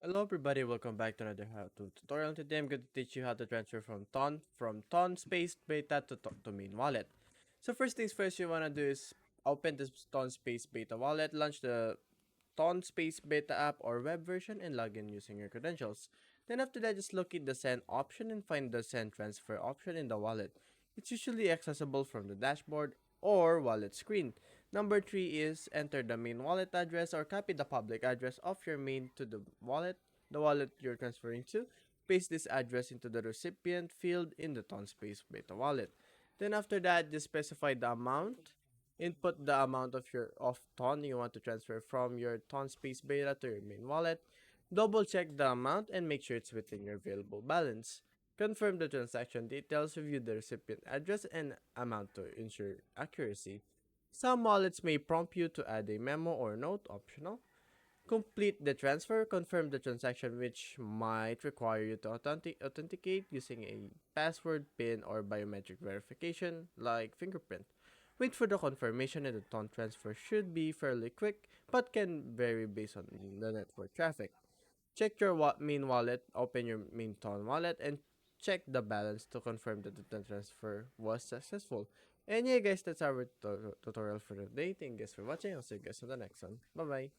Hello everybody, welcome back to another how to tutorial. Today I'm going to teach you how to transfer from Ton Space Beta to main wallet. So first things first, you want to do is open this Ton Space Beta wallet, launch the Ton Space Beta app or web version and log in using your credentials. Then after that, just locate the send option and find the send transfer option in the wallet. It's usually accessible from the dashboard or wallet screen. Number 3 is enter the main wallet address or copy the public address of your main to the wallet you're transferring to. Paste this address into the recipient field in the Tonspace Beta wallet. Then after that, just specify the amount. Input the amount of Ton you want to transfer from your Tonspace Beta to your main wallet. Double check the amount and make sure it's within your available balance. Confirm the transaction details, review the recipient address and amount to ensure accuracy. Some wallets may prompt you to add a memo or note, optional. Complete the transfer, confirm the transaction, which might require you to authenticate using a password, PIN, or biometric verification like fingerprint. Wait for the confirmation, and the ton transfer should be fairly quick but can vary based on the network traffic. Check your main wallet, open your main Ton wallet, and check the balance to confirm that the transfer was successful. And yeah, guys, that's our tutorial for today. Thank you guys for watching. I'll see you guys on the next one. Bye bye.